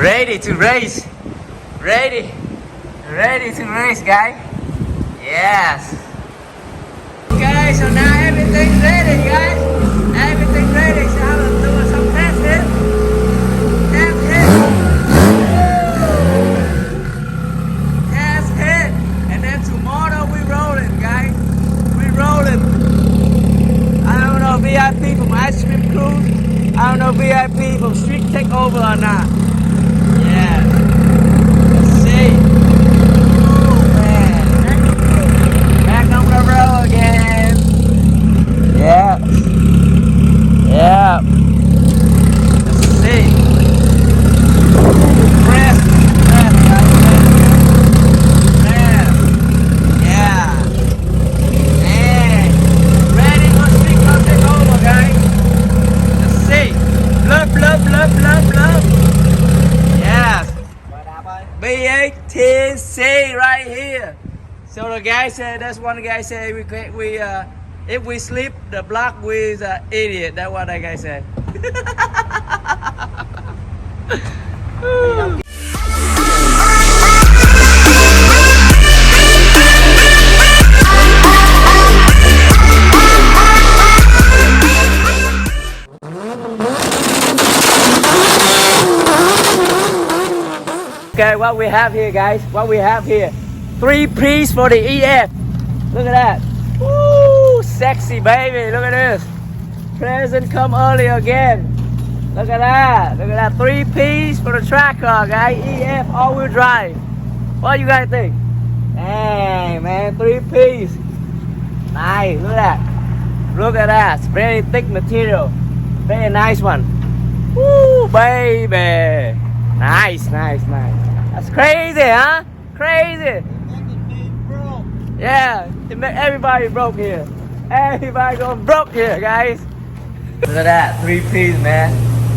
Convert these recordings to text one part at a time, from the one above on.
ready to race. Ready to race, guys. Yes. Okay, so now everything's ready, guys. Everything's ready. So I'm gonna do some test hit. Test hit. And then tomorrow we rolling, guys. We rolling. I don't know VIP from Ice Cream Cruise. I don't know VIP from Street Takeover or not. Yeah. Let's see. Ooh, man. Back on the road again. Yeah. Yeah. Let's see. Press. Press, guys. Press. Yeah. Hey. Ready for Street Club Takeover, guys. Let's see. Blup. Yes. B18C right here. So the guy said, that's one guy said, we if we sleep, the block with idiot. That's what that guy said. Okay, what we have here, guys? What we have here? 3-piece for the EF. Look at that. Woo, sexy baby. Look at this. Present come early again. Look at that. Look at that. 3-piece for the track car, guys. EF all-wheel drive. What do you guys think? Dang, man. 3-piece. Nice. Look at that. Look at that. Very thick material. Very nice one. Woo, baby. Nice. That's crazy, huh? Crazy. Yeah, it make everybody broke here. Everybody going broke here, guys. Look at that, 3-piece, man.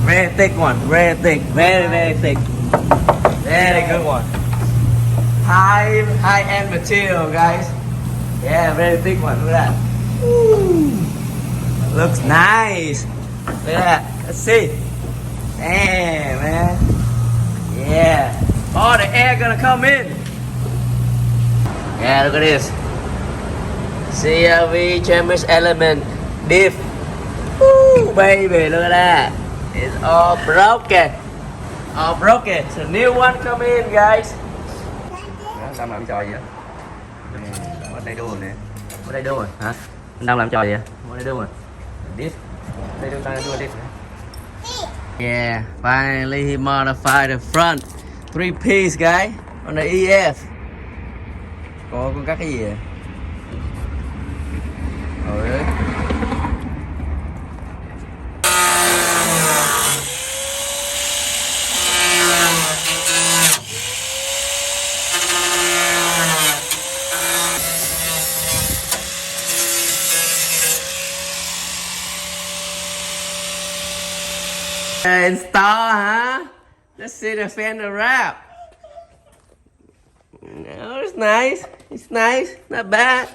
Very thick one, very thick, very thick. Very good one. High-end material, guys. Yeah, very thick one. Look at that. Ooh. Looks nice. Look at that. Let's see. Damn, man. Yeah. Oh, the air gonna come in. Yeah, look at this. CRV Chambers Element Diff. Woo, baby, look at that. It's all broken. All broken. So new one come in, guys. Đang làm trò gì vậy? What they doing there? What they doing? Hả? Đang làm trò gì vậy? What they doing? This. They doing this. Yeah, finally he modified the front 3-piece, guy, on the EF. Có các cái gì vậy? Trời ơi. Install, huh? Let's see the fender wrap. No, it's nice. It's nice. Not bad.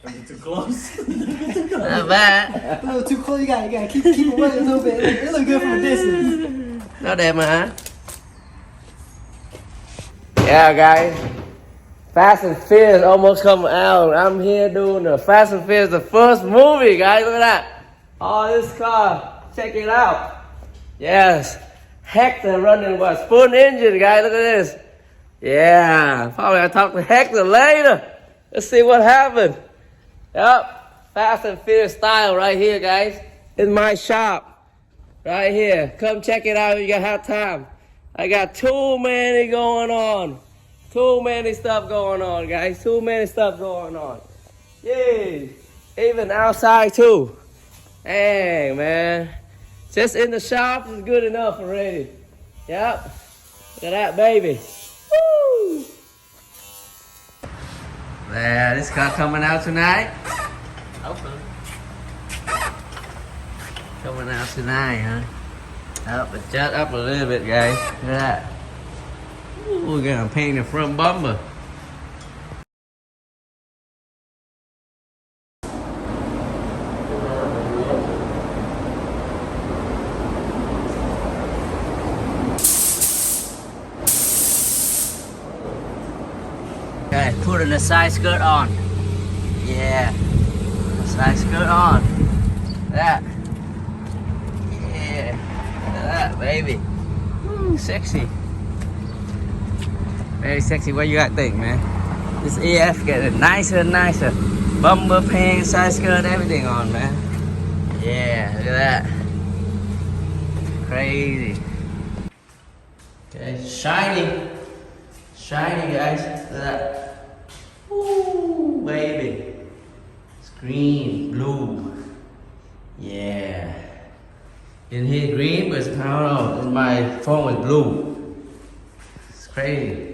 Is it too close? Not bad. A little too close. You gotta keep it away a little bit. It look good from a distance. Not that man. Yeah, guys. Fast and Furious almost come out. I'm here doing the Fast and Furious, the first movie, guys. Look at that. Oh, this car. Check it out. Yes. Hector running what? Spoon engine, guys. Look at this. Yeah. Probably I'll talk to Hector later. Let's see what happened. Yep. Fast and Furious style right here, guys. In my shop. Right here. Come check it out if you have time. I got too many going on. Too many stuff going on, guys. Too many stuff going on. Yay. Even outside too. Dang, man. Just in the shop is good enough already. Yep. Look at that, baby. Woo! Yeah, this car coming out tonight. Hopefully. Coming out tonight, huh? Up, adjust up a little bit, guys. Look at that. Ooh, we're gonna paint the front bumper. putting the side skirt on. Yeah, side skirt on. That. Yeah, look at that, baby. Ooh, sexy. Very sexy. What you got think, man? This EF getting nicer and nicer. Bumper pants, side skirt, everything on, man. Yeah, look at that. Crazy. Okay, shiny. Shiny, guys. Look at that. Ooh, baby. It's green, blue. Yeah. In here green, but I don't know. My phone was blue. It's crazy.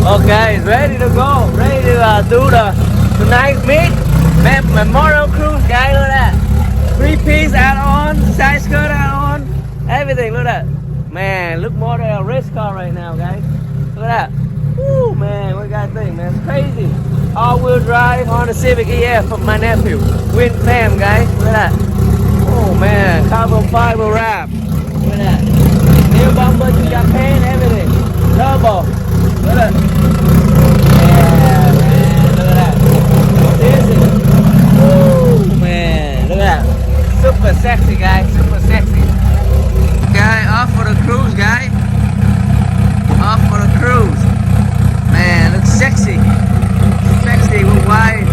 Okay, it's ready to go. Ready to do the tonight's meet. Memorial cruise, guys. Look at that. 3-piece add-on, side skirt add-on, everything. Look at that. Man, look more than a race car right now, guys. Look at that. Woo, man, what you guys think, man? It's crazy. All-wheel drive on the Civic EF from my nephew. Win fam, guys. Look at that. Oh, man, carbon fiber wrap. Look at that. New bumper to Japan, everything. Turbo. Look at that. Yeah, man, look at that. Seriously. Woo, man, look at that. Super sexy, guys, super sexy. Guy, off for the cruise, guy. Off for the cruise. Man, looks sexy. Sexy with wide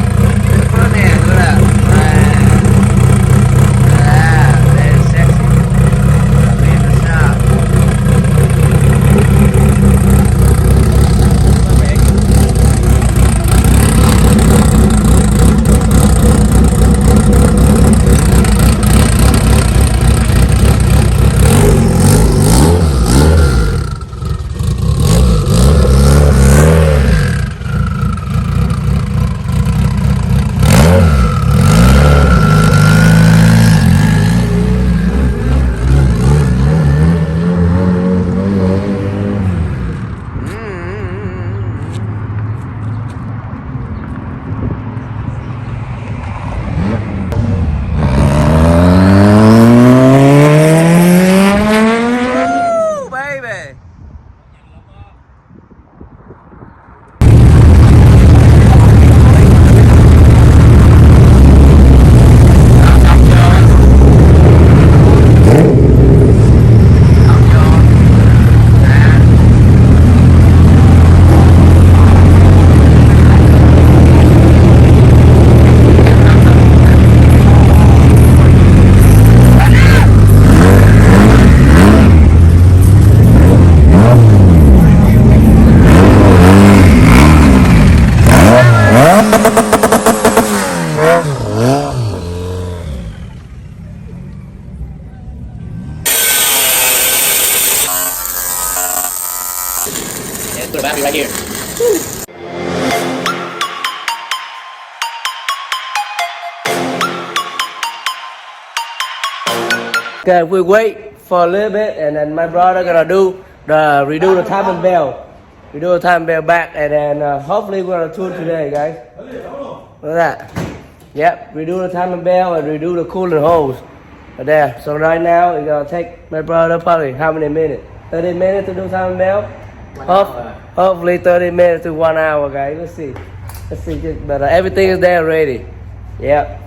front end, look at that. Man. Look at that, very sexy. Leave the shop. Let's put a battery right here. Okay, we wait for a little bit, and then my brother gonna redo the timing bell, redo the timing bell back, and then hopefully we're gonna tune today, guys. Look at that. Yep, redo the timing bell and redo the cooling hose. Right there. So right now it's gonna take my brother probably how many minutes? 30 minutes to do timing bell. Hopefully 30 minutes to 1 hour, guys. Let's see. But everything is there ready. Yep.